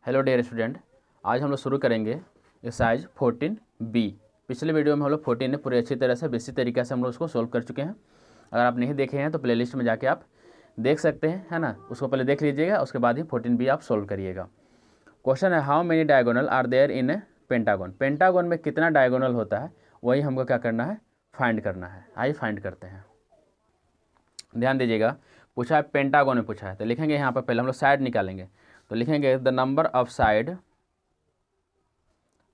Hello dear student, आज हम लोग शुरू करेंगे एक्सरसाइज 14B। पिछले वीडियो में हम लोग 14 ने पूरी अच्छी तरह से बेसिक तरीके से हम लोग उसको सोल्व कर चुके हैं। अगर आप नहीं देखे हैं तो प्लेलिस्ट में जाके आप देख सकते हैं, है ना। उसको पहले देख लीजिएगा, उसके बाद ही 14B आप सोल्व करिएगा। क्वेश्चन है how many diagonal are there in a pentagon. Pentagon में कितना डायगोनल होता है वही हमको क्या करना है, फाइंड करना है। आइए फाइंड करते हैं। ध्यान दीजिएगा, पूछा है पेंटागन में पूछा है, तो लिखेंगे यहाँ पर पहले हम लोग साइड निकालेंगे। तो लिखेंगे the number of side,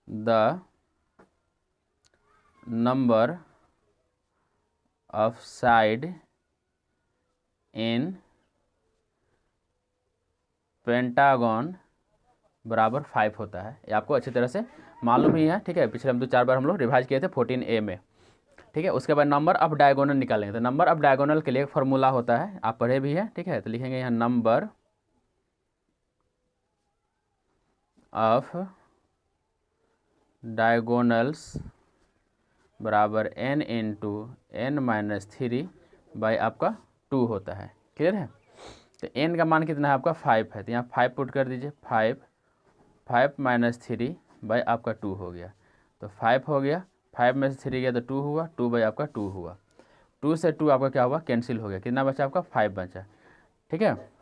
the number of side in pentagon बराबर 5 होता है। ये आपको अच्छी तरह से मालूम ही है, ठीक है। पिछले हम 2-4 बार हम लोग रिवाइज किए थे 14A में, ठीक है। उसके बाद नंबर ऑफ डायगोनल निकालेंगे। तो नंबर ऑफ डायगोनल के लिए एक फॉर्मूला होता है, आप पढ़े भी है, ठीक है। तो लिखेंगे यहाँ नंबर ऑफ डायगोनल्स बराबर n इंटू n-3 बाई आपका 2 होता है। क्लियर है। तो n का मान कितना है आपका 5 है, तो यहाँ 5 पुट कर दीजिए। 5 3 बाई आपका 2 हो गया, तो 5 हो गया। 5 में से 3 गया तो 2 हुआ, 2 बाई आपका 2 हुआ। 2 से 2 आपका क्या हुआ, कैंसिल हो गया। कितना बचा आपका 5 बचा, ठीक है।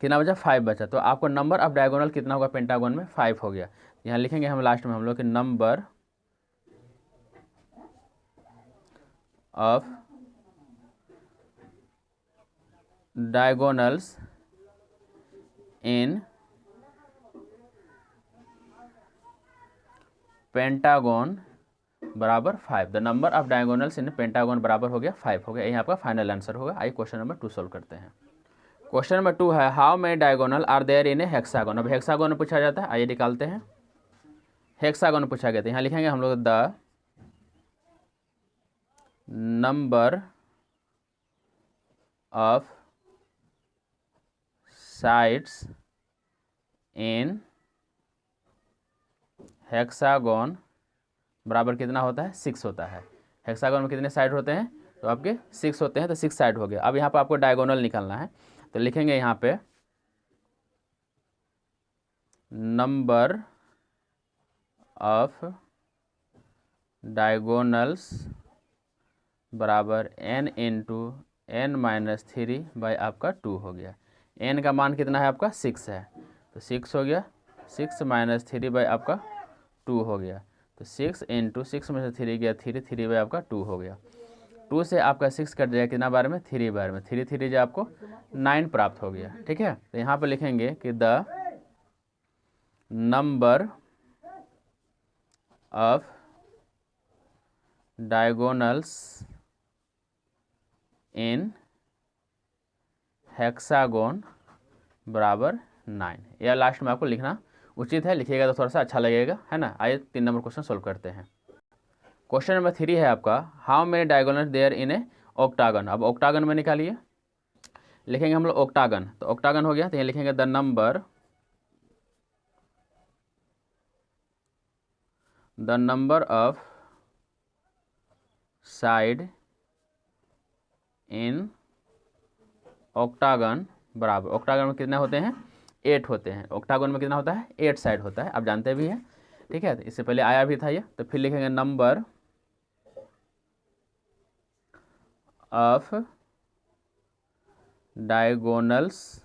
कितना बचा 5 बचा। तो आपको नंबर ऑफ डायगोनल कितना होगा पेंटागन में, 5 हो गया। यहाँ लिखेंगे हम लास्ट में हम लोग कि number of diagonals in pentagon बराबर 5। The number of diagonals in pentagon बराबर हो गया 5 हो गया। यही आपका फाइनल आंसर होगा। आइए क्वेश्चन नंबर 2 सोल्व करते हैं। क्वेश्चन नंबर 2 है how many diagonal are there in a hexagon. अब हेक्सागन में पूछा जाता है, आइए निकालते हैं। हेक्सागन में पूछा गया था, यहाँ लिखेंगे हम लोग the number of sides in hexagon बराबर कितना होता है, 6 होता है। हेक्सागन में कितने साइड होते हैं, तो आपके 6 होते हैं, तो 6 साइड हो गया। अब यहाँ पर आपको डायगोनल निकालना है, तो लिखेंगे यहाँ पे नंबर ऑफ डायगोनल्स बराबर n इंटू n-3 बाई आपका 2 हो गया। n का मान कितना है आपका 6 है, तो 6 हो गया। 6 - 3 बाई आपका 2 हो गया, तो 6 इंटू 6 में से 3 गया 3 बाई आपका 2 हो गया। 2 से आपका 6 कट जाएगा कितना बार में, 3 बार में। 3 जो आपको 9 प्राप्त हो गया, ठीक है। तो यहाँ पर लिखेंगे कि the number of diagonals in hexagon बराबर 9। यह लास्ट में आपको लिखना उचित है, लिखिएगा तो थोड़ा सा अच्छा लगेगा, है ना। आइए 3 नंबर क्वेश्चन सोल्व करते हैं। क्वेश्चन नंबर 3 है आपका how many diagonal there in a octagon. अब ऑक्टागन में निकालिए। लिखेंगे हम लोग ऑक्टागन, तो ऑक्टागन हो गया, तो यहाँ लिखेंगे the number of side in octagon बराबर, ऑक्टागन में कितने होते हैं, 8 होते हैं। ऑक्टागन में कितना होता है, 8 साइड होता है, आप जानते भी हैं, ठीक है। तो इससे पहले आया भी था ये। तो फिर लिखेंगे नंबर ऑफ डायगोनल्स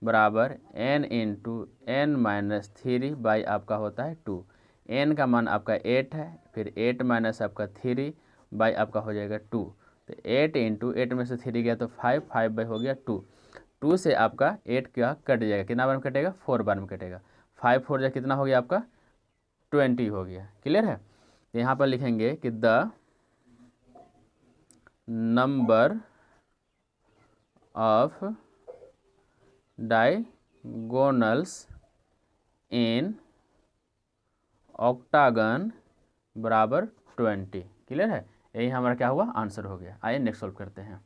बराबर n इंटू n-3 बाई आपका होता है 2। n का मान आपका 8 है, फिर 8 माइनस आपका 3 बाई आपका हो जाएगा 2। तो 8 इंटू 8 में से 3 गया तो 5 बाई हो गया 2। 2 से आपका 8 क्या कट जाएगा, कितना बार में कटेगा, 4 बार में कटेगा। 5 4 जा कितना हो गया आपका 20 हो गया। क्लियर है। तो यहाँ पर लिखेंगे कि the number of diagonals in octagon बराबर 20। क्लियर है। यही हमारा क्या हुआ, आंसर हो गया। आइए नेक्स्ट सॉल्व करते हैं।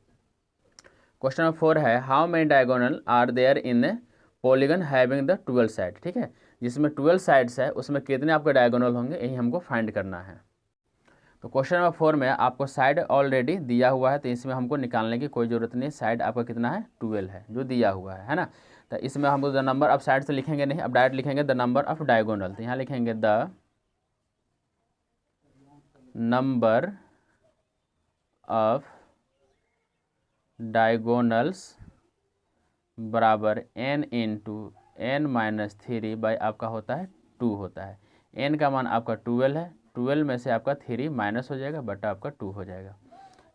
क्वेश्चन नंबर 4 है how many diagonal are there in a polygon having the 12 side. ठीक है, जिसमें 12 साइड्स है उसमें कितने आपके डायगोनल होंगे, यही हमको फाइंड करना है। तो क्वेश्चन नंबर 4 में आपको साइड ऑलरेडी दिया हुआ है, तो इसमें हमको निकालने की कोई ज़रूरत नहीं। साइड आपका कितना है, 12 है जो दिया हुआ है ना। तो इसमें हम द नंबर ऑफ साइड से लिखेंगे नहीं, अब डायरेक्ट लिखेंगे द नंबर ऑफ डायगोनल। तो यहाँ लिखेंगे द नंबर ऑफ डायगोनल्स बराबर n into n minus 3 by आपका होता है 2 होता है। n का मान आपका 12 है, 12 में से आपका 3 माइनस हो जाएगा, बटा आपका 2 हो जाएगा।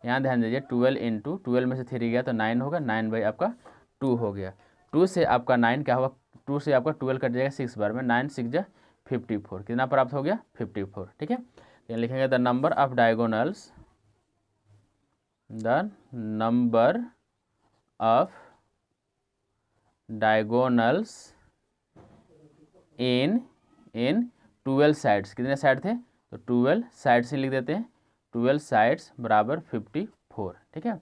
यहाँ ध्यान दीजिए 12 इंटू 12 में से 3 गया तो 9 होगा, 9 बाई आपका 2 हो गया। 2 से आपका 9 क्या होगा, 2 से आपका 12 कट जाएगा 6 बार में, 9 6 जा 54, कितना प्राप्त हो गया 54। ठीक है, तो लिखेंगे the number of diagonals, the number of diagonals in 12 sides, कितने साइड थे तो 12 साइड से लिख देते हैं, 12 साइड्स बराबर 54। ठीक है,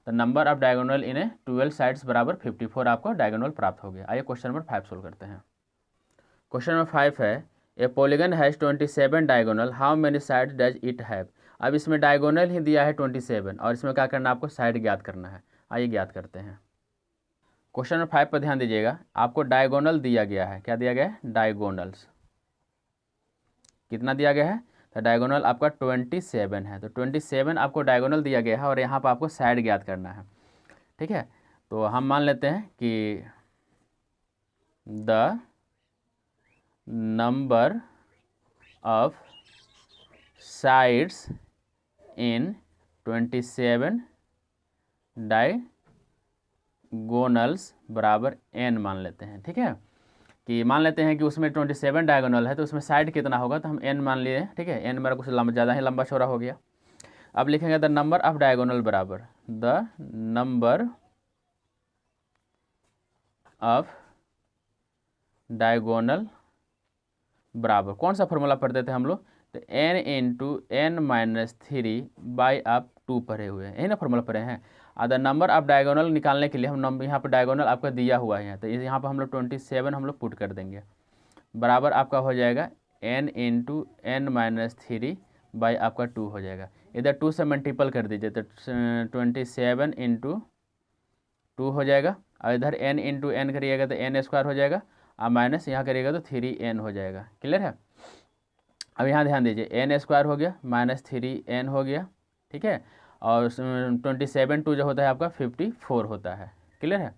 तो number of diagonal in 12 sides बराबर 54 आपको डायगोनल प्राप्त हो गया। आइए क्वेश्चन नंबर 5 सोल्व करते हैं। क्वेश्चन नंबर 5 है ए polygon has 27 diagonal, how many sides does it have. अब इसमें डायगोनल ही दिया है 27 और इसमें क्या करना है, आपको साइड ज्ञात करना है। आइए ज्ञात करते हैं। क्वेश्चन नंबर 5 पर ध्यान दीजिएगा, आपको डायगोनल दिया गया है, क्या दिया गया है डायगोनल्स, कितना दिया गया है तो डायगोनल आपका 27 है। तो 27 आपको डायगोनल दिया गया है और यहाँ पर आपको साइड ज्ञात करना है। ठीक है, तो हम मान लेते हैं कि the number of sides in 27 diagonals बराबर n मान लेते हैं। ठीक है, कि मान लेते हैं कि उसमें 27 डायगोनल है तो उसमें साइड कितना होगा, तो हम n मान लिए। ठीक है, n मेरा कुछ ज़्यादा ही लंबा चौड़ा हो गया। अब लिखेंगे द नंबर ऑफ डायगोनल बराबर द नंबर ऑफ डायगोनल बराबर कौन सा फॉर्मूला पढ़ते थे हम लोग, तो n into n minus 3 by आप 2 पढ़े हुए हैं, यही ना फॉर्मूला पढ़े हैं। और द नंबर ऑफ डायगोनल निकालने के लिए हम यहाँ पर डायगोनल आपका दिया हुआ है तो यहाँ पर हम लोग 27 हम लोग पुट कर देंगे, बराबर आपका हो जाएगा n into n minus 3 by आपका 2 हो जाएगा। इधर 2 से मल्टीपल कर दीजिए तो 27 इंटू 2 हो जाएगा, और इधर n इंटू n करिएगा तो n स्क्वायर हो जाएगा, और माइनस यहाँ करिएगा तो 3n हो जाएगा। क्लियर है, अब यहाँ ध्यान दीजिए n स्क्वायर हो गया माइनस 3n हो गया। ठीक है, और 27 2 जो होता है आपका 54 होता है। क्लियर है,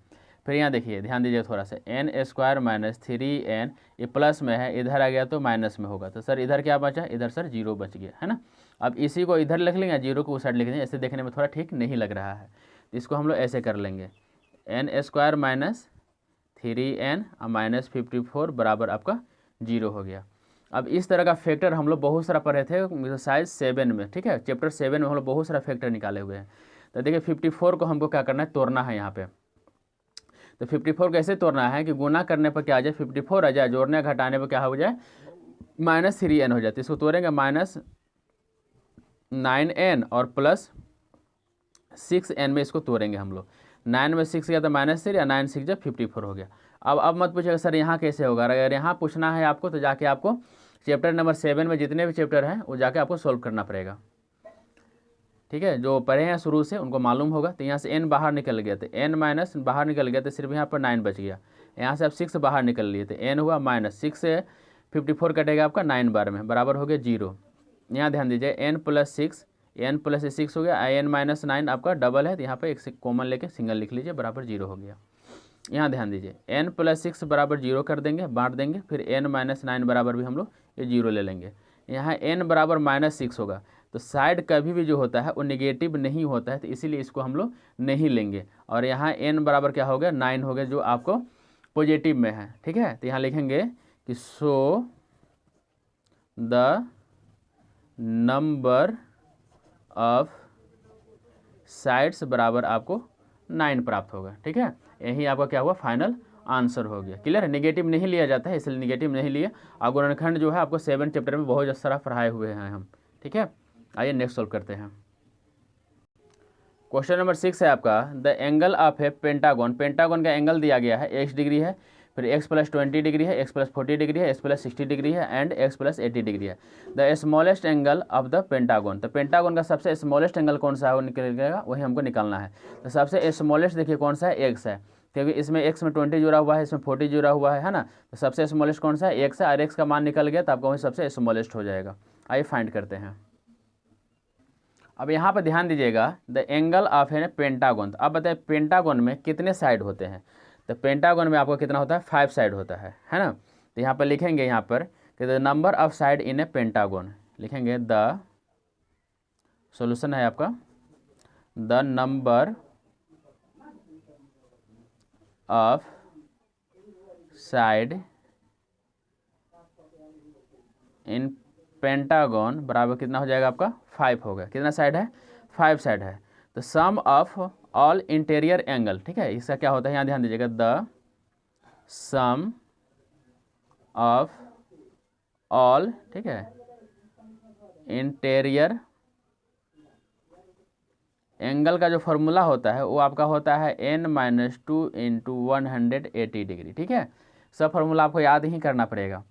फिर यहाँ देखिए ध्यान दीजिए थोड़ा सा, n स्क्वायर माइनस 3n ये प्लस में है, इधर आ गया तो माइनस में होगा, तो सर इधर क्या बचा, इधर सर 0 बच गया है ना। अब इसी को इधर लिख लेंगे, 0 को उस साइड लिख देंगे, ऐसे देखने में थोड़ा ठीक नहीं लग रहा है, तो इसको हम लोग ऐसे कर लेंगे n square minus 3n minus 54 बराबर आपका 0 हो गया। अब इस तरह का फैक्टर हम लोग बहुत सारा पढ़े थे साइज 7 में। ठीक है, चैप्टर 7 में हम लोग बहुत सारा फैक्टर निकाले हुए हैं। तो देखिए 54 को हमको क्या करना है, तोड़ना है यहाँ पे। तो 54 कैसे तोड़ना है कि गुना करने पर क्या आ जाए 54 आ जाए, जोड़ने घटाने पर क्या हो जाए माइनस 3n हो जाती है। इसको तोड़ेंगे माइनस 9n और प्लस 6n में इसको तोड़ेंगे हम लोग। 9 में 6 गया तो माइनस 3 या 9 6 जब 54 हो गया। अब मत पूछिएगा सर यहाँ कैसे होगा, अगर यहाँ पूछना है आपको तो जाके आपको चैप्टर नंबर 7 में जितने भी चैप्टर हैं वो जाके आपको सोल्व करना पड़ेगा। ठीक है, जो पढ़े हैं शुरू से उनको मालूम होगा। तो यहाँ से n बाहर निकल गया तो n माइनस बाहर निकल गया तो सिर्फ यहाँ पर 9 बच गया। यहाँ से आप 6 बाहर निकल लिए तो n हुआ माइनस 6 से 54 कटेगा आपका 9 बार में, बराबर हो गया 0। यहाँ ध्यान दीजिए n प्लस 6 n प्लस 6 हो गया, n माइनस 9 आपका डबल है तो यहाँ पर एक कॉमन लेके सिंगल लिख लीजिए, बराबर 0 हो गया। यहाँ ध्यान दीजिए n प्लस 6 बराबर 0 कर देंगे, बांट देंगे, फिर n माइनस 9 बराबर भी हम लोग ये 0 ले लेंगे। यहाँ n बराबर माइनस 6 होगा तो साइड कभी भी जो होता है वो नेगेटिव नहीं होता है, तो इसीलिए इसको हम लोग नहीं लेंगे। और यहाँ n बराबर क्या हो गया 9 हो गया जो आपको पॉजिटिव में है। ठीक है, तो यहाँ लिखेंगे कि so the number of sides बराबर आपको 9 प्राप्त होगा। ठीक है, यही आपका क्या हुआ फाइनल आंसर हो गया। क्लियर है, नेगेटिव नहीं लिया जाता है इसलिए नेगेटिव नहीं लिया। और गुणनखंड जो है आपको 7 चैप्टर में बहुत सारा पढ़ाए हुए हैं हम। ठीक है, आइए नेक्स्ट सोल्व करते हैं। क्वेश्चन नंबर 6 है आपका the angle of A pentagon, pentagon का एंगल दिया गया है x डिग्री है, फिर x प्लस 20 डिग्री है, x प्लस 40 डिग्री है, x प्लस 60 डिग्री है एंड x प्लस 80 डिग्री है। The smallest angle of the pentagon, तो पेंटागन का सबसे स्मॉलेस्ट एंगल कौन सा है वो निकलेगा, वही हमको निकालना है। तो सबसे स्मॉलेस्ट देखिए कौन सा है, x है। क्योंकि इसमें x में 20 जुड़ा हुआ है, इसमें 40 जुड़ा हुआ है ना। तो सबसे स्मॉलेस्ट कौन सा है, x है, और x का मान निकल गया तो आपका वही सबसे स्मॉलेस्ट हो जाएगा। आइए फाइंड करते हैं। अब यहाँ पर ध्यान दीजिएगा, द एंगल ऑफ है पेंटागन। अब बताइए पेंटागन में कितने साइड होते हैं। तो पेंटागन में आपको कितना होता है, 5 साइड होता है ना। तो यहाँ पर लिखेंगे, यहाँ पर कि the number of side in a pentagon, लिखेंगे द सॉल्यूशन है आपका the number of side in pentagon बराबर कितना हो जाएगा आपका 5 हो गया। कितना साइड है, 5 साइड है। तो सम ऑफ ऑल इंटीरियर एंगल, ठीक है, इसका क्या होता है, यहाँ ध्यान दीजिएगा, द सम ऑफ ऑल, ठीक है, इंटीरियर एंगल का जो फॉर्मूला होता है वो आपका होता है n-2 इंटू 180 डिग्री, ठीक है। सब फॉर्मूला आपको याद ही करना पड़ेगा,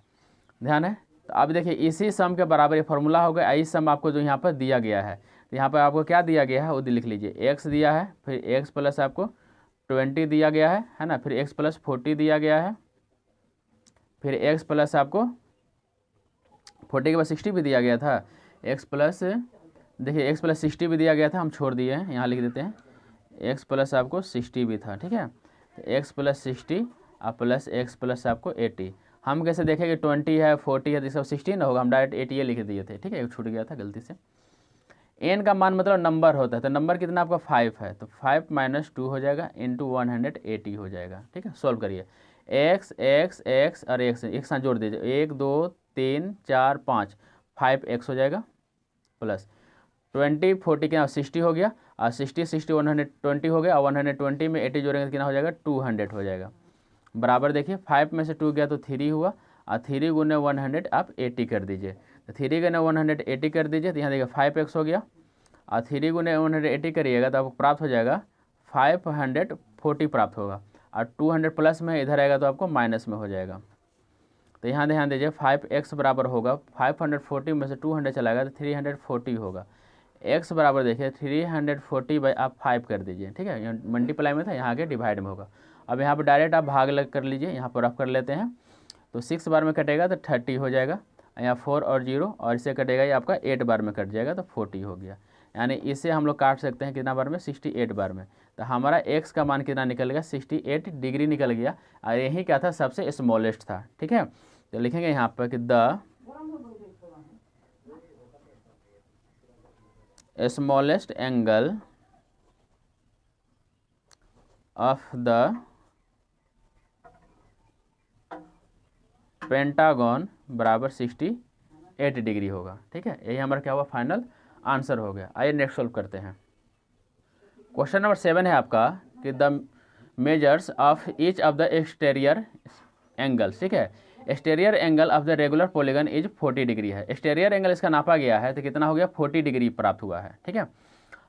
ध्यान है। तो अब देखिए इसी सम के बराबर ये फॉर्मूला हो गया। इस सम आपको जो यहाँ पर दिया गया है, तो यहाँ पर आपको क्या दिया गया है वो लिख लीजिए। x दिया है, फिर x प्लस आपको 20 दिया गया है ना, फिर x प्लस 40 दिया गया है, फिर x प्लस आपको 40 के बाद 60 भी दिया गया था, x प्लस, देखिए x प्लस 60 भी दिया गया था, हम छोड़ दिए हैं, यहाँ लिख देते हैं x प्लस आपको 60 भी था, ठीक है। तो x प्लस 60 और प्लस x प्लस आपको 80। हम कैसे देखेंगे 20 है 40 है तो इसका 60 ना होगा, हम डायरेक्ट 80 लिख दिए थे, ठीक है, छूट गया था गलती से। n का मान मतलब नंबर होता है, तो नंबर कितना आपका 5 है, तो 5 - 2 हो जाएगा इंटू 180 हो जाएगा, ठीक है। सॉल्व करिए, x x x और x एक साथ जोड़ दीजिए, 1 2 3 4 5, 5x हो जाएगा प्लस 20 40 के 60 हो गया, और 60 60 120 हो गया, और 120 में 80 जोड़ेंगे तो कितना हो जाएगा 200 हो जाएगा। बराबर देखिए 5 में से 2 गया तो 3 हुआ, और 3 गुने 100 आप 80 कर दीजिए, तो 3 गुने 180 कर दीजिए, तो यहाँ देखिए 5x हो गया, और 3 गुने 180 करिएगा तो आपको प्राप्त हो जाएगा 540 प्राप्त होगा, और 200 प्लस में इधर आएगा तो आपको माइनस में हो जाएगा। तो यहाँ ध्यान दीजिए 5x बराबर होगा 540 में से 200 चलाएगा तो 340 होगा। x बराबर देखिए 340 बाई आप 5 कर दीजिए, ठीक है, यहाँ मल्टीप्लाई में था, यहाँ आगे डिवाइड में होगा। अब यहाँ पर डायरेक्ट आप भाग लग कर लीजिए, यहाँ पर रफ कर लेते हैं, तो 6 बार में कटेगा तो 30 हो जाएगा, यहाँ 4 और 0, और इससे कटेगा ये आपका 8 बार में कट जाएगा तो 40 हो गया। यानी इसे हम लोग काट सकते हैं कितना बार में, 68 बार में। तो हमारा x का मान कितना निकल गया, 68 डिग्री निकल गया, और यही क्या था, सबसे स्मॉलेस्ट था, ठीक है। तो लिखेंगे यहाँ पर कि the smallest angle of the pentagon बराबर 68 डिग्री होगा, ठीक है। यही हमारा क्या हुआ, फाइनल आंसर हो गया। आइए नेक्स्ट सॉल्व करते हैं। क्वेश्चन नंबर 7 है आपका कि the measures of each of the exterior angles, ठीक है। Exterior angle of the regular polygon is 40 degree है। एक्सटीरियर एंगल इसका नापा गया है तो कितना हो गया, 40 डिग्री प्राप्त हुआ है, ठीक है।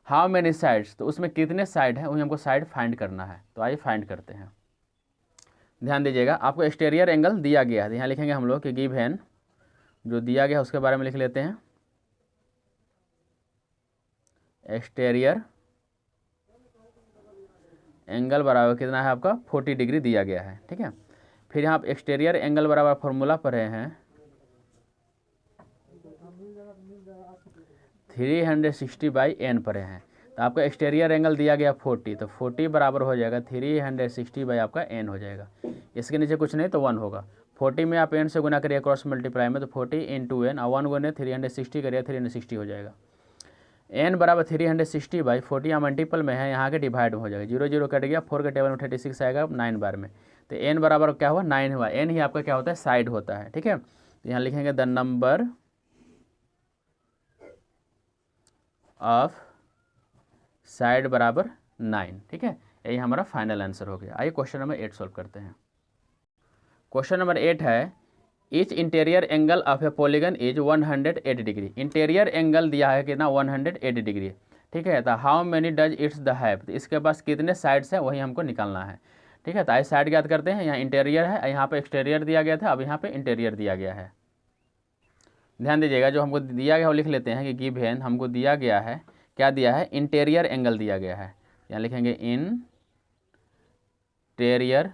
हाउ मेनी साइड्स, तो उसमें कितने साइड है वही हमको साइड फाइंड करना है। तो आइए फाइंड करते हैं। ध्यान दीजिएगा आपको एक्सटीरियर एंगल दिया गया है, यहाँ लिखेंगे हम लोग कि गिवन जो दिया गया उसके बारे में लिख लेते हैं। एक्सटीरियर एंगल बराबर कितना है आपका 40 डिग्री दिया गया है, ठीक है। फिर यहाँ आप एक्सटीरियर एंगल बराबर फॉर्मूला पढ़े हैं 360 बाई n पढ़े हैं। तो आपका एक्सटीरियर एंगल दिया गया 40, तो 40 बराबर हो जाएगा 360 बाई आपका n हो जाएगा। इसके नीचे कुछ नहीं तो 1 होगा। 40 में आप n से गुना करिए क्रॉस मल्टीप्लाई में, तो 40 इंटू n, और 1 गुने 360 करिए 360 हो जाएगा। n बराबर 360 बाई 40 यहाँ मल्टीपल में है, यहाँ के डिवाइड में हो जाएगा, 0 0 कट गया, 4 के टेबल में 36 आएगा 9 बार में। तो n बराबर क्या हुआ 9 हुआ। n ही आपका क्या होता है, साइड होता है, ठीक है। तो यहाँ लिखेंगे द नंबर ऑफ साइड बराबर 9, ठीक है। यही हमारा फाइनल आंसर हो गया। आइए क्वेश्चन नंबर 8 सॉल्व करते हैं। क्वेश्चन नंबर 8 है each interior angle of A polygon is 180 degree. Interior angle दिया है कितना 180 डिग्री, ठीक है। तो how many does it's the have, तो इसके पास कितने साइड्स है वही हमको निकालना है, ठीक है। तो आइए साइड ज्ञात करते हैं। यहाँ इंटीरियर है, यहाँ पे एक्सटीरियर दिया गया था, अब यहाँ पे इंटीरियर दिया गया है। ध्यान दीजिएगा जो हमको दिया गया वो लिख लेते हैं कि गिवन हमको दिया गया है, क्या दिया है, इंटीरियर एंगल दिया गया है। यहाँ लिखेंगे इन एक्सटीरियर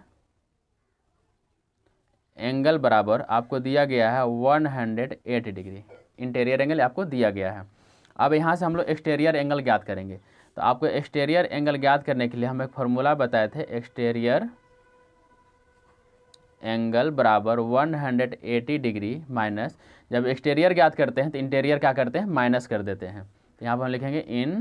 एंगल बराबर आपको दिया गया है 180 डिग्री, इंटीरियर एंगल आपको दिया गया है। अब यहाँ से हम लोग एक्सटीरियर एंगल ज्ञात करेंगे। तो आपको एक्सटीरियर एंगल ज्ञात करने के लिए हम एक फॉर्मूला बताए थे, एक्सटीरियर एंगल बराबर 180 डिग्री माइनस, जब एक्सटीरियर ज्ञात करते हैं तो इंटीरियर क्या करते हैं, माइनस कर देते हैं। तो यहाँ पर हम लिखेंगे इंटीरियर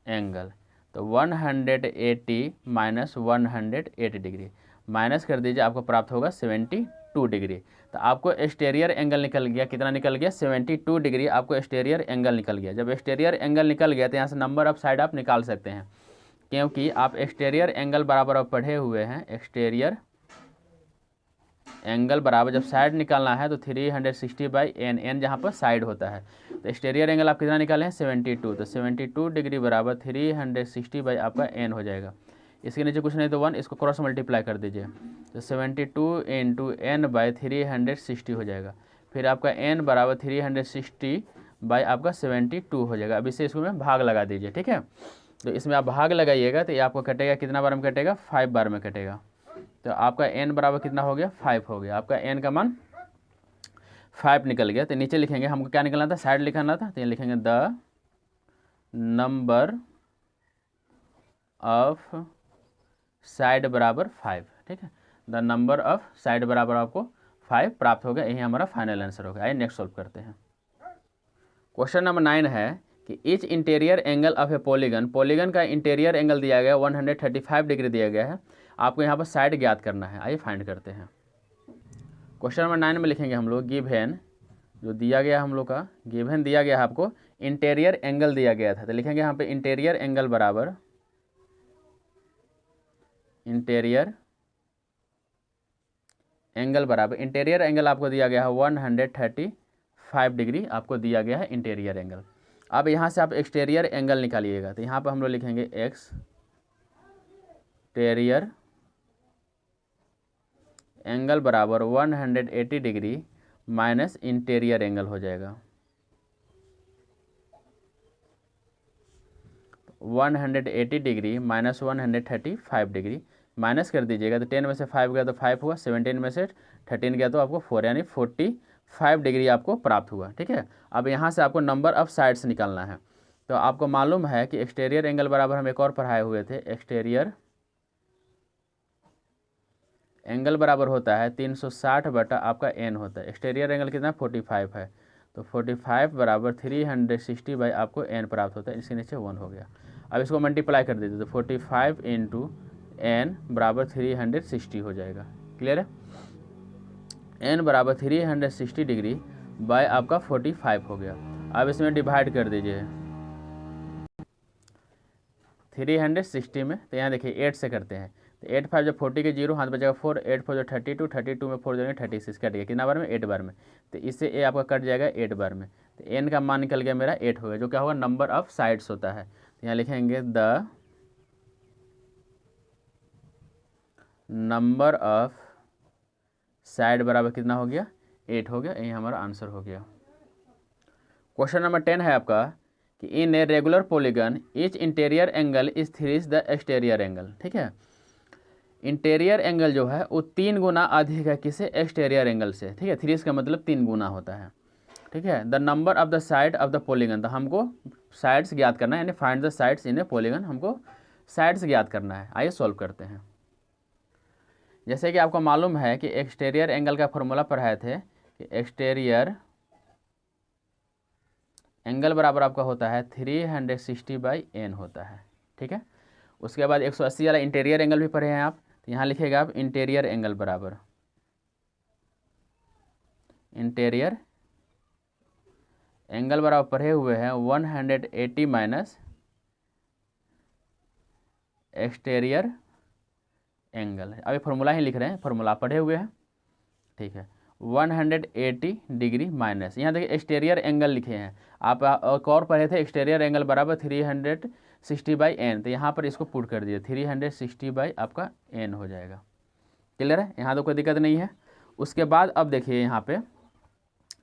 एंगल, तो 180 माइनस 180 डिग्री, माइनस कर दीजिए, आपको प्राप्त होगा 72 डिग्री। तो आपको एक्सटीरियर एंगल निकल गया, कितना निकल गया, 72 डिग्री आपको एक्सटीरियर एंगल निकल गया। जब एक्सटीरियर एंगल निकल गया तो यहाँ से नंबर ऑफ साइड आप निकाल सकते हैं, क्योंकि आप एक्सटीरियर एंगल बराबर आप पढ़े हुए हैं, एक्सटीरियर एंगल बराबर जब साइड निकालना है तो 360 बाई एन, एन जहाँ पर साइड होता है। तो एक्सटीरियर एंगल आप कितना निकाले हैं, 72, तो 72 डिग्री बराबर 360 बाई आपका एन हो जाएगा। इसके नीचे कुछ नहीं तो 1, इसको क्रॉस मल्टीप्लाई कर दीजिए, तो 72 इंटू एन बाई 360 हो जाएगा। फिर आपका एन बराबर 360 बाई आपका 72 हो जाएगा। अब इसे इसको में भाग लगा दीजिए, ठीक है। तो इसमें आप भाग लगाइएगा तो ये आपको कटेगा, कितना बार में कटेगा, 5 बार में कटेगा। तो आपका n बराबर कितना हो गया, 5 हो गया। आपका n का मान 5 निकल गया। तो नीचे लिखेंगे, हमको क्या निकलना था, साइड लिखना था, तो ये लिखेंगे द नंबर ऑफ साइड बराबर 5, ठीक है। द नंबर ऑफ साइड बराबर आपको 5 प्राप्त हो गया। यही हमारा फाइनल आंसर होगा। आइए नेक्स्ट सॉल्व करते हैं। क्वेश्चन नंबर 9 है कि etch interior angle of A polygon, polygon का इंटीरियर एंगल दिया गया 135 डिग्री दिया गया है, आपको यहाँ पर साइड ज्ञात करना है। आइए फाइंड करते हैं। क्वेश्चन नंबर 9 में लिखेंगे हम लोग, गिवन, जो दिया गया हम लोग का गिवन दिया गया है आपको, इंटीरियर एंगल दिया गया था। तो लिखेंगे यहाँ पे इंटीरियर एंगल बराबर, इंटीरियर एंगल बराबर, इंटीरियर एंगल आपको दिया गया है 135 डिग्री आपको दिया गया है इंटीरियर एंगल। अब यहाँ से आप एक्सटीरियर एंगल निकालिएगा। तो यहाँ पर हम लोग लिखेंगे एक्सटीरियर एंगल बराबर 180 डिग्री माइनस इंटीरियर एंगल हो जाएगा 180 डिग्री माइनस 135 डिग्री, माइनस कर दीजिएगा। तो 10 में से 5 गया तो 5 हुआ, 17 में से 13 गया तो आपको 4, यानी 45 डिग्री आपको प्राप्त हुआ, ठीक है। अब यहाँ से आपको नंबर ऑफ साइड्स निकालना है। तो आपको मालूम है कि एक्सटीरियर एंगल बराबर हम एक और पढ़ाए हुए थे, एक्सटीरियर एंगल बराबर होता है 360 बटा आपका एन होता है। एक्सटीरियर एंगल कितना, 45 है, तो 45 बराबर 360 बाई आपको एन प्राप्त होता है। इसके नीचे 1 हो गया। अब इसको मल्टीप्लाई कर दीजिए, तो 45 इंटू एन बराबर 360 हो जाएगा। क्लियर है। एन बराबर 360 डिग्री बाय आपका 45 हो गया। अब इसमें डिवाइड कर दीजिए 360 में, तो यहाँ देखिए 8 से करते हैं, तो 8 5 जब 40 के 0 हाथ बचेगा 4, 8 4 जो 32, 32 में 4 जाएंगे 36, कट गया कितना बार में, 8 बार में। तो इससे ए आपका कट जाएगा 8 बार में। तो एन का मान निकल गया मेरा 8 हो गया, जो क्या होगा, नंबर ऑफ साइड्स होता है। तो यहाँ लिखेंगे द नंबर ऑफ साइड बराबर कितना हो गया, 8 हो गया। यही हमारा आंसर हो गया। क्वेश्चन नंबर 10 है आपका कि in a regular polygon each interior angle is 3 the exterior angle, ठीक है। इंटीरियर एंगल जो है वो 3 गुना अधिक है किसे, एक्सटीरियर एंगल से, ठीक है। 3 का मतलब 3 गुना होता है, ठीक है। The number of the side of the polygon, तो हमको साइड्स ज्ञात करना है, यानी find the sides in a polygon, हमको साइड्स ज्ञात करना है। आइए सॉल्व करते हैं। जैसे कि आपको मालूम है कि एक्सटीरियर एंगल का फॉर्मूला पढ़ाए थे कि एक्सटीरियर एंगल बराबर आपका होता है 360 बाई एन होता है, ठीक है। उसके बाद 180 वाला इंटीरियर एंगल भी पढ़े हैं आप, तो यहाँ लिखेगा आप इंटीरियर एंगल बराबर, इंटीरियर एंगल बराबर पढ़े हुए हैं 180 माइनस एक्सटीरियर एंगल। अभी फॉर्मूला ही लिख रहे हैं, फॉर्मूला पढ़े हुए हैं, ठीक है। 180 डिग्री माइनस, यहाँ देखिए एक्सटीरियर एंगल लिखे हैं आप, और पढ़े थे एक्सटीरियर एंगल बराबर 360 बाई एन, तो यहाँ पर इसको पुट कर दिए 360 बाई आपका एन हो जाएगा। क्लियर है, यहाँ तो कोई दिक्कत नहीं है। उसके बाद अब देखिए यहाँ पे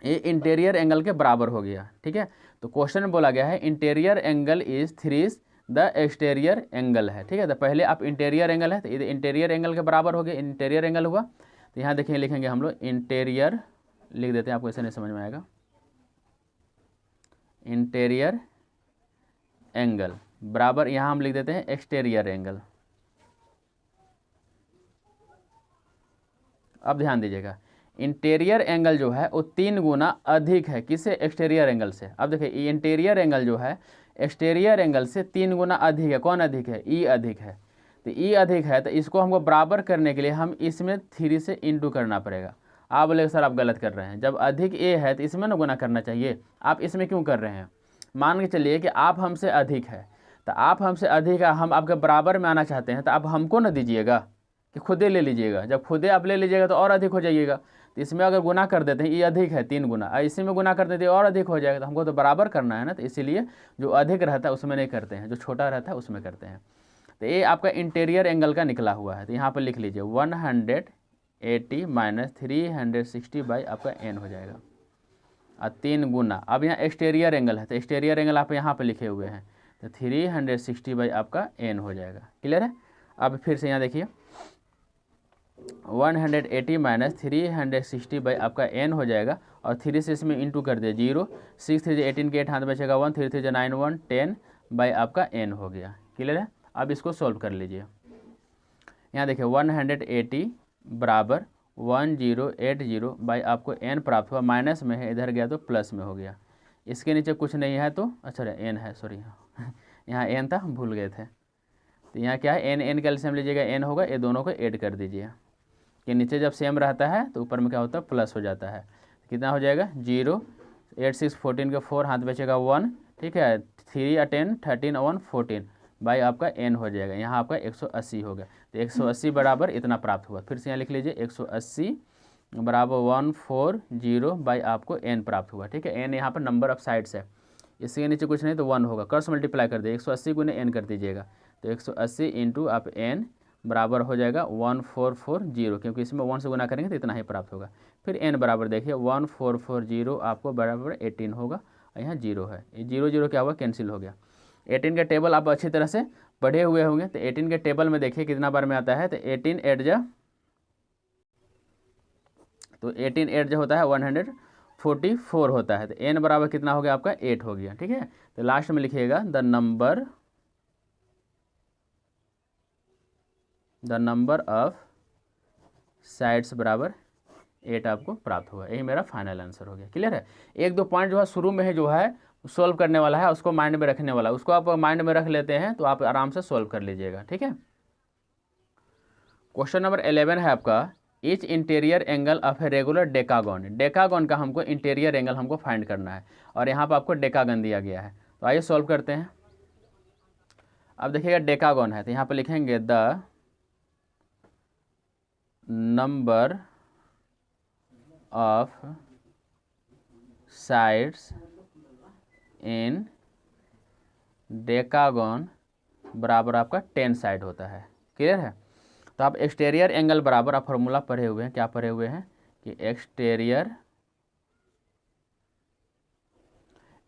ये इंटीरियर एंगल के बराबर हो गया, ठीक है। तो क्वेश्चन में बोला गया है interior angle is 3 the exterior angle है, ठीक है। तो पहले आप इंटीरियर एंगल है, तो ये इंटीरियर एंगल के बराबर हो गया, इंटीरियर एंगल हुआ। तो यहाँ देखिए लिखेंगे हम लोग इंटीरियर, लिख देते हैं, आपको ऐसे नहीं समझ में आएगा। इंटीरियर एंगल बराबर यहाँ हम लिख देते हैं एक्सटीरियर एंगल। अब ध्यान दीजिएगा, इंटीरियर एंगल जो है वो 3 गुना अधिक है किससे, एक्सटीरियर एंगल से। अब देखिए ये इंटीरियर एंगल जो है एक्सटीरियर एंगल से 3 गुना अधिक है। कौन अधिक है, ई अधिक है। तो ई अधिक है, तो इसको हमको बराबर करने के लिए हम इसमें 3 से इंटू करना पड़ेगा। आप बोले सर आप गलत कर रहे हैं, जब अधिक ए है तो इसमें ना गुना करना चाहिए, आप इसमें क्यों कर रहे हैं। मान के चलिए कि आप हमसे अधिक है, तो आप हमसे अधिक है, हम आपके बराबर में आना चाहते हैं, तो आप हमको ना दीजिएगा कि खुदे ले लीजिएगा। जब खुदे आप ले लीजिएगा तो और अधिक हो जाइएगा। तो इसमें अगर गुना कर देते हैं, ये अधिक है 3 गुना, इसी में गुना कर देते हैं और अधिक हो जाएगा। तो हमको तो बराबर करना है ना, तो इसीलिए जो अधिक रहता है उसमें नहीं करते हैं, जो छोटा रहता है उसमें करते हैं। तो ये आपका इंटीरियर एंगल का निकला हुआ है। तो यहाँ पर लिख लीजिए 180 माइनस 360 बाई आपका एन हो जाएगा, और 3 गुना। अब यहाँ एक्सटीरियर एंगल है, तो एक्सटीरियर एंगल आप यहाँ पर लिखे हुए हैं, तो 360 बाई आपका एन हो जाएगा। क्लियर है। अब फिर से यहाँ देखिए 180 माइनस 360 बाई आपका एन हो जाएगा, और 3 से इसमें इंटू कर दिया 0, 6 3 18 के 8 हाथ बचेगा 1, 3 3 9 1 10 बाई आपका एन हो गया। क्लियर है। अब इसको सॉल्व कर लीजिए। यहाँ देखिए 180 बराबर 1080 बाई आपको एन प्राप्त हुआ, माइनस में है, इधर गया तो प्लस में हो गया। इसके नीचे कुछ नहीं है तो अच्छा एन है, सॉरी यहाँ एन था, हम भूल गए थे। तो यहाँ क्या है, एन एन कैल्शियम लीजिएगा, एन होगा, ये दोनों को ऐड कर दीजिए कि नीचे जब सेम रहता है तो ऊपर में क्या होता है, प्लस हो जाता है। कितना हो जाएगा 0, 8 6 14 के 4 हाथ बचेगा 1, ठीक है, 3 या 10 13 1 14 बाई आपका एन हो जाएगा। यहाँ आपका 180 हो गया। तो 180 बराबर इतना प्राप्त हुआ। फिर से यहाँ लिख लीजिए 180 बराबर 140 बाई आपको एन प्राप्त हुआ, ठीक है। एन यहाँ पर नंबर ऑफ साइड्स है, इसके नीचे कुछ नहीं तो 1 होगा, क्रॉस मल्टीप्लाई कर दिए 180 गुने एन कर दीजिएगा। तो 180 इंटू आप एन बराबर हो जाएगा 1440, क्योंकि इसमें 1 से गुना करेंगे तो इतना ही प्राप्त होगा। फिर एन बराबर देखिए 1440 आपको बराबर 18 होगा, और यहाँ 0 है, ये 0 0 क्या हुआ, कैंसिल हो गया। 18 का टेबल आप अच्छी तरह से पढ़े हुए होंगे, तो 18 के टेबल में देखिए कितना बार में आता है, तो 18 8 जा, तो 18 8 जो होता है 144 होता है। तो एन बराबर कितना हो गया आपका 8 हो गया, ठीक है। तो लास्ट में लिखिएगा द नंबर ऑफ साइड्स बराबर 8 आपको प्राप्त हुआ। यही मेरा फाइनल आंसर हो गया। क्लियर है। 1-2 पॉइंट जो है शुरू में है जो है सॉल्व करने वाला है, उसको माइंड में रखने वाला है, उसको आप माइंड में रख लेते हैं तो आप आराम से सॉल्व कर लीजिएगा, ठीक है। क्वेश्चन नंबर 11 है आपका, each interior angle of a regular decagon. Decagon का हमको इंटीरियर एंगल हमको फाइंड करना है, और यहाँ पर आपको डेकागन दिया गया है। तो आइए सॉल्व करते हैं। अब देखिएगा डेकागन है, तो यहाँ पर लिखेंगे the number of sides in decagon बराबर आपका 10 साइड होता है। क्लियर है। तो आप एक्सटीरियर एंगल बराबर आप फॉर्मूला पढ़े हुए हैं, क्या पढ़े हुए हैं कि एक्सटीरियर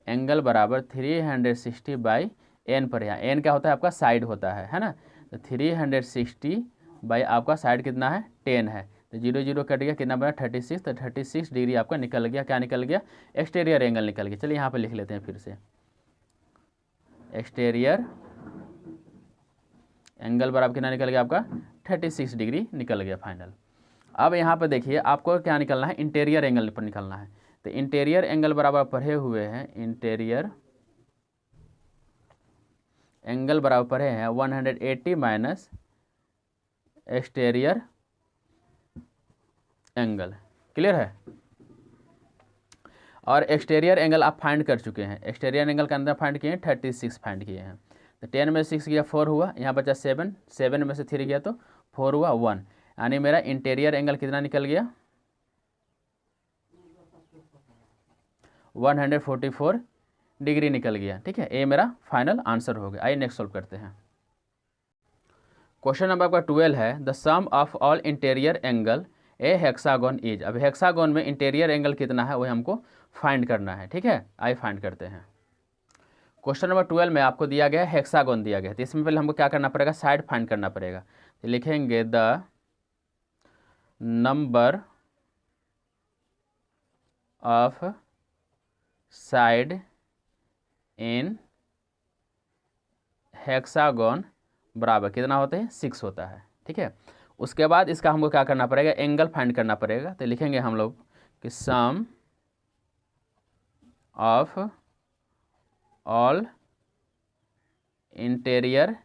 एंगल बराबर 360 बाई एन पर, यहाँ एन क्या होता है आपका साइड होता है ना। तो 360 बाई आपका साइड कितना है 10 है, तो 0 0 कट गया, कितना बना 36, तो 36 डिग्री आपका निकल गया। क्या निकल गया, एक्सटीरियर एंगल निकल गया। चलिए यहाँ पे लिख लेते हैं फिर से, एक्सटीरियर एंगल बराबर कितना निकल गया आपका 36 डिग्री निकल गया फाइनल। अब यहाँ पर देखिए आपको क्या निकलना है, इंटीरियर एंगल पर निकलना है। तो इंटीरियर एंगल बराबर पढ़े हुए हैं, इंटीरियर एंगल बराबर पढ़े हैं 180 माइनस एक्सटीरियर एंगल। क्लियर है। और एक्सटीरियर एंगल आप फाइंड कर चुके हैं, एक्सटीरियर एंगल के अंदर फाइंड किए हैं 36 फाइंड किए हैं। तो 10 में 6 गया 4 हुआ, यहाँ बचा 7, 7 में से 3 गया तो 4 हुआ 1, यानी मेरा इंटीरियर एंगल कितना निकल गया 144 डिग्री निकल गया, ठीक है। ये मेरा फाइनल आंसर हो गया। आइए नेक्स्ट सॉल्व करते हैं। क्वेश्चन नंबर आपका 12 है, the sum of all interior angle a hexagon is. अब हेक्सागोन में इंटीरियर एंगल कितना है वो हमको फाइंड करना है, ठीक है। आइए फाइंड करते हैं। क्वेश्चन नंबर 12 में आपको दिया गया है हेक्सागोन दिया गया है, तो इसमें पहले हमको क्या करना पड़ेगा, साइड फाइंड करना पड़ेगा। तो लिखेंगे the number of side in hexagon बराबर कितना होते हैं, 6 होता है। ठीक है, उसके बाद इसका हमको क्या करना पड़ेगा, एंगल फाइंड करना पड़ेगा। तो लिखेंगे हम लोग कि सम ऑफ ऑल इंटीरियर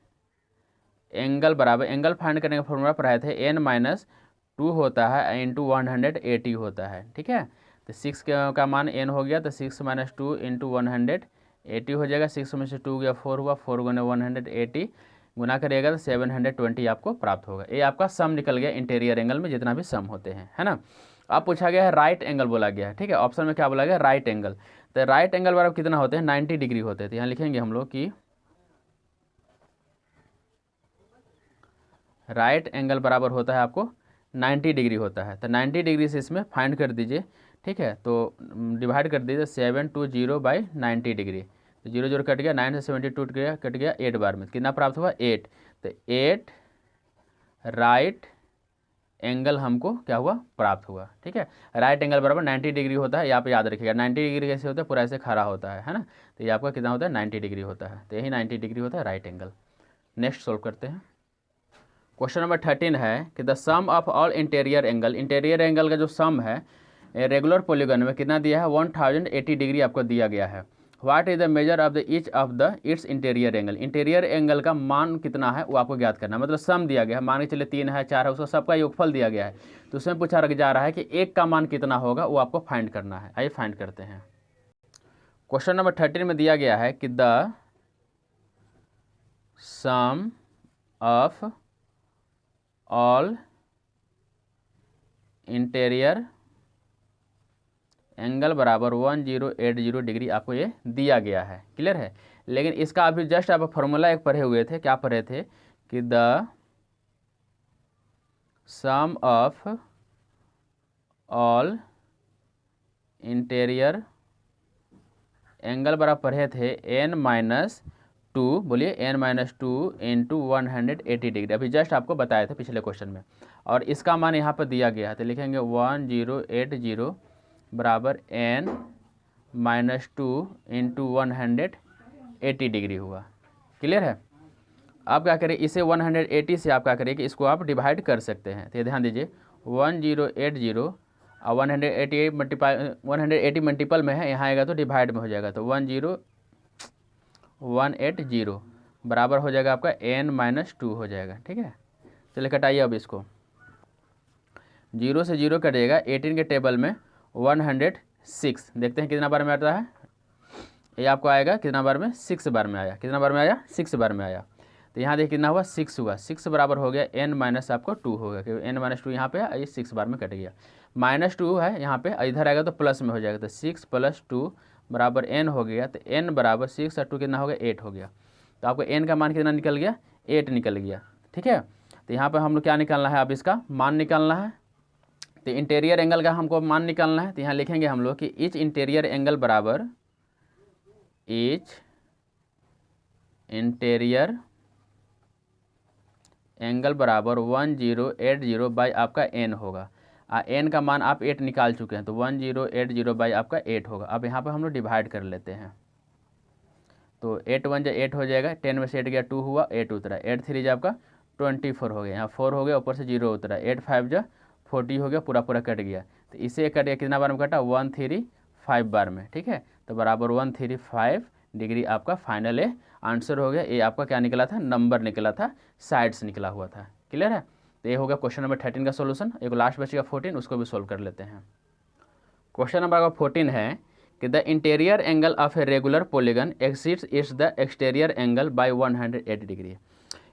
एंगल बराबर, एंगल फाइंड करने का फॉर्मूला पढ़ाए थे, n-2 होता है इंटू 180 होता है। ठीक है, तो 6 का मान n हो गया, तो 6 - 2 इंटू 180 हो जाएगा। 6 में से 2 गया 4 हुआ, 4 गुना 180 गुना करिएगा तो 720 आपको प्राप्त होगा। ये आपका सम निकल गया इंटीरियर एंगल में जितना भी सम होते हैं, है ना। अब पूछा गया है राइट एंगल बोला गया है। ठीक है, ऑप्शन में क्या बोला गया, राइट एंगल। तो राइट एंगल बराबर कितना होते हैं, 90 डिग्री होते हैं। तो यहाँ लिखेंगे हम लोग कि राइट एंगल बराबर होता है आपको 90 डिग्री होता है। तो 90 डिग्री से इसमें फाइंड कर दीजिए। ठीक है, तो डिवाइड कर दीजिए 720/90 डिग्री। तो 0 0 कट गया, 9 से 72 कट गया 8 बार में, कितना प्राप्त हुआ 8। तो 8 राइट एंगल हमको क्या हुआ, प्राप्त हुआ। ठीक है, राइट एंगल बराबर 90 डिग्री होता है, यहाँ पे याद रखिएगा। 90 डिग्री कैसे होता है, पूरा ऐसे खड़ा होता है ना। तो ये आपका कितना होता है, 90 डिग्री होता है। तो यही 90 डिग्री होता है राइट एंगल। नेक्स्ट सोल्व करते हैं। क्वेश्चन नंबर 13 है कि the sum of all interior angle, interior angle का जो सम है रेगुलर पॉलीगन में कितना दिया है, 1080 डिग्री आपको दिया गया है। What is the measure of the each of the it's interior angle, interior angle का मान कितना है वो आपको ज्ञात करना है। मतलब सम दिया गया है, मान के चलिए 3 है 4 है, उसका सबका योगफल दिया गया है। तो उसमें पूछा जा रहा है कि एक का मान कितना होगा, वो आपको फाइंड करना है। आइए फाइंड करते हैं। क्वेश्चन नंबर 13 में दिया गया है कि the sum of all interior angle बराबर 1080 डिग्री आपको ये दिया गया है। क्लियर है, लेकिन इसका अभी जस्ट आप फॉर्मूला एक पढ़े हुए थे, क्या पढ़े थे कि the sum of all interior angle बराबर पढ़े थे n-2, बोलिए n-2 इंटू 180 डिग्री। अभी जस्ट आपको बताए थे पिछले क्वेश्चन में, और इसका मान यहाँ पर दिया गया है। तो लिखेंगे 1080 बराबर n-2 इंटू 180 डिग्री हुआ। क्लियर है, आप क्या करें, इसे 180 से आप क्या करें कि इसको आप डिवाइड कर सकते हैं। तो ध्यान दीजिए 1080 और 180 मल्टीपल में है, यहाँ आएगा तो डिवाइड में हो जाएगा। तो 180 बराबर हो जाएगा आपका n-2 हो जाएगा। ठीक है, चलिए कटाइए अब इसको, 0 से 0 कटेगा, 18 के टेबल में 106, देखते हैं कितना बार में आता है। ये आपको आएगा कितना बार में, 6 बार में आया। कितना बार में आया, 6 बार में आया। तो यहाँ देखिए कितना हुआ, 6 हुआ। 6 बराबर हो गया n- आपको 2 होगा, क्योंकि n-2 यहाँ पे है, ये 6 बार में कट गया। -2 है यहाँ पे, इधर आएगा तो प्लस में हो जाएगा। तो 6 + 2 बराबर n हो गया। तो n बराबर 6 और 2 कितना हो गया, 8 हो गया। तो आपको n का मान कितना निकल गया, 8 निकल गया। ठीक है, तो यहाँ पर हम लोग क्या निकालना है, अब इसका मान निकालना है। तो इंटीरियर एंगल का हमको मान निकालना है। तो यहाँ लिखेंगे हम लोग कि ईच इंटीरियर एंगल बराबर ईच इंटीरियर एंगल बराबर 1080 बाई आपका n होगा। n का मान आप 8 निकाल चुके हैं, तो 1080 बाई आपका 8 होगा। अब यहाँ पर हम लोग डिवाइड कर लेते हैं। तो 8 1 8 हो जाएगा, 10 में से 8 गया 2 हुआ, 8 उतरा, 8 3 आपका 24 हो गया, यहाँ 4 हो गया, ऊपर से 0 उतरा, 8 5 40 हो गया, पूरा पूरा कट गया। तो इसे कट गया, कितना बार में कटा, 135 बार में। ठीक है, तो बराबर 135 डिग्री आपका फाइनल आंसर हो गया। ये आपका क्या निकला था, नंबर निकला था, साइड से निकला हुआ था। क्लियर है, तो ये हो गया क्वेश्चन नंबर 13 का सोल्यूशन। एक लास्ट बचेगा 14, उसको भी सोल्व कर लेते हैं। क्वेश्चन नंबर 14 है कि the interior angle of A regular polygon exceeds its the exterior angle by 180 degree.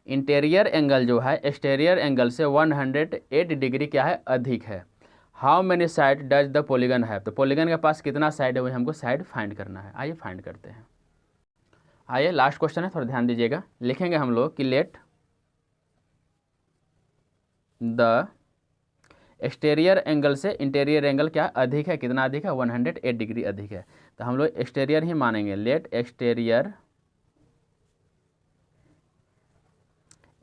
Interior angle जो है एक्सटीरियर एंगल से 108 डिग्री क्या है, अधिक है। How many side does the polygon है, तो पॉलीगन के पास कितना साइड है, वही हमको साइड फाइंड करना है। आइए फाइंड करते हैं। आइए लास्ट क्वेश्चन है, थोड़ा ध्यान दीजिएगा। लिखेंगे हम लोग कि लेट द एक्सटीरियर एंगल से इंटीरियर एंगल क्या अधिक है, कितना अधिक है, 108 डिग्री अधिक है। तो हम लोग एक्सटीरियर ही मानेंगे। लेट एक्सटीरियर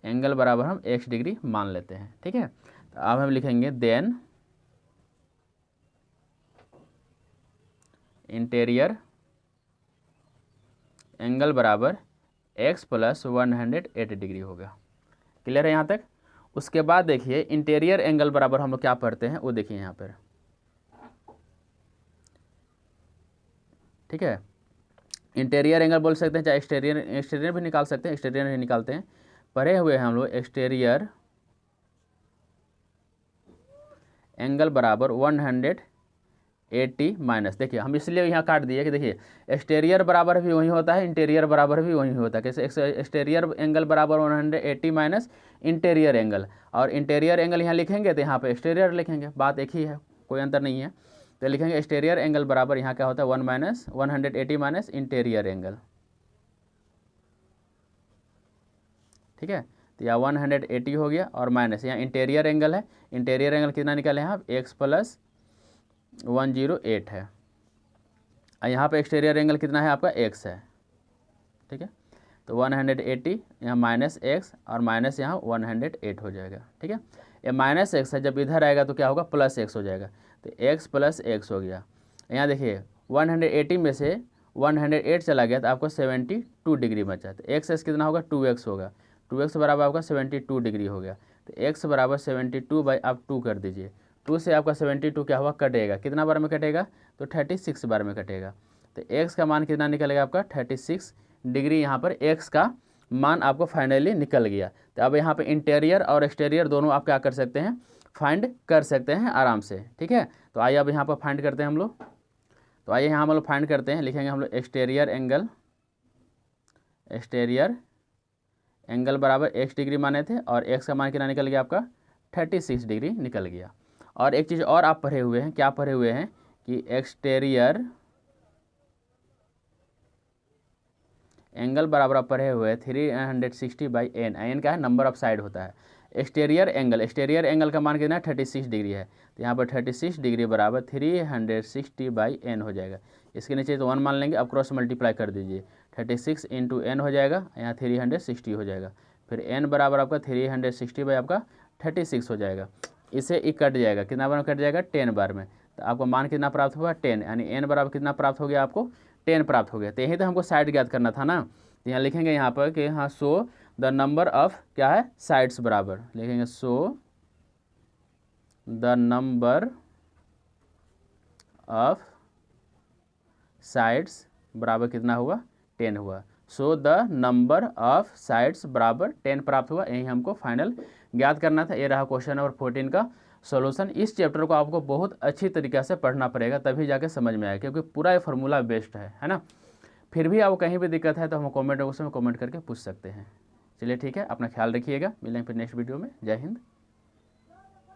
एंगल बराबर हम x डिग्री मान लेते हैं। ठीक है, तो अब हम लिखेंगे देन इंटीरियर एंगल बराबर x प्लस 180 डिग्री होगा। क्लियर है यहाँ तक। उसके बाद देखिए इंटीरियर एंगल बराबर हम लोग क्या पढ़ते हैं वो देखिए यहाँ पर। ठीक है, इंटीरियर एंगल बोल सकते हैं, चाहे एक्सटीरियर भी निकाल सकते हैं, एक्सटीरियर भी निकालते हैं। पढ़े हुए हैं हम लोग एक्सटीरियर एंगल बराबर 180 माइनस, देखिए हम इसलिए यहाँ काट दिए कि देखिए एक्सटीरियर बराबर भी वही होता है, इंटीरियर बराबर भी वही होता है। कैसे, एक्सटीरियर एंगल बराबर 180 माइनस इंटीरियर एंगल, और इंटीरियर एंगल यहाँ लिखेंगे तो यहाँ पे एक्सटीरियर लिखेंगे, बात एक ही है, कोई अंतर नहीं है। तो लिखेंगे एक्सटीरियर एंगल बराबर यहाँ क्या होता है 180 माइनस इंटीरियर एंगल। ठीक है, तो यहाँ 180 हो गया और माइनस यहाँ इंटीरियर एंगल है, इंटीरियर एंगल कितना निकाले हैं आप x प्लस 108 है, और यहाँ पे एक्सटीरियर एंगल कितना है आपका x है। ठीक है, तो 180 यहाँ माइनस x और माइनस यहाँ 108 हो जाएगा। ठीक है, ये माइनस x है, जब इधर आएगा तो क्या होगा प्लस x हो जाएगा, तो x प्लस x हो गया। यहाँ देखिए 180 में से 108 चला गया तो आपको 72 डिग्री बचा, तो x कितना होगा 2x होगा, 2x बराबर आपका 72 डिग्री हो गया। तो x बराबर 72 बाई आप 2 कर दीजिए, 2 से आपका 72 क्या हुआ कटेगा, कितना बार में कटेगा तो 36 बार में कटेगा। तो x का मान कितना निकलेगा आपका 36 डिग्री, यहाँ पर x का मान आपको फाइनली निकल गया। तो अब यहाँ पे इंटीरियर और एक्सटीरियर दोनों आप क्या कर सकते हैं, फाइंड कर सकते हैं आराम से। ठीक है, तो आइए अब यहाँ पर फाइंड करते हैं हम लोग। तो आइए यहाँ हम लोग फाइंड करते हैं, लिखेंगे हम लोग एक्सटीरियर एंगल बराबर x डिग्री माने थे और x का मान कितना निकल गया आपका 36 डिग्री निकल गया। और एक चीज़ और आप पढ़े हुए हैं, क्या पढ़े हुए हैं कि एक्सटीरियर एंगल बराबर आप पढ़े हुए हैं 360 बाई एन, एन क्या है नंबर ऑफ साइड होता है। एक्सटीरियर एंगल का मान कितना है 36 डिग्री है, तो यहाँ पर 36 डिग्री बराबर 360 बाई एन हो जाएगा। इसके नीचे तो 1 मान लेंगे, अब क्रॉस मल्टीप्लाई कर दीजिए, 36 इंटू एन हो जाएगा, यहाँ 360 हो जाएगा, फिर एन बराबर आपका 360 बाई आपका 36 हो जाएगा। इसे एक कट जाएगा, कितना बार में कट जाएगा 10 बार में, तो आपको मान कितना प्राप्त हुआ 10, यानी एन बराबर कितना प्राप्त हो गया आपको 10 प्राप्त हो गया। तो यही तो हमको साइड ज्ञात करना था ना, तो यहाँ लिखेंगे यहाँ पर कि हाँ सो द नंबर ऑफ क्या है साइड्स बराबर, लिखेंगे so the number of sides बराबर कितना हुआ 10 हुआ। So the number of sides बराबर 10 प्राप्त हुआ, यही हमको फाइनल ज्ञात करना था। ये रहा क्वेश्चन नंबर 14 का सॉल्यूशन। इस चैप्टर को आपको बहुत अच्छी तरीके से पढ़ना पड़ेगा, तभी जाके समझ में आएगा, क्योंकि पूरा ये फार्मूला बेस्ड है ना। फिर भी आपको कहीं भी दिक्कत है तो हम कमेंट बॉक्स में कमेंट करके पूछ सकते हैं। चलिए ठीक है, अपना ख्याल रखिएगा, मिलेंगे फिर नेक्स्ट वीडियो में। जय हिंद।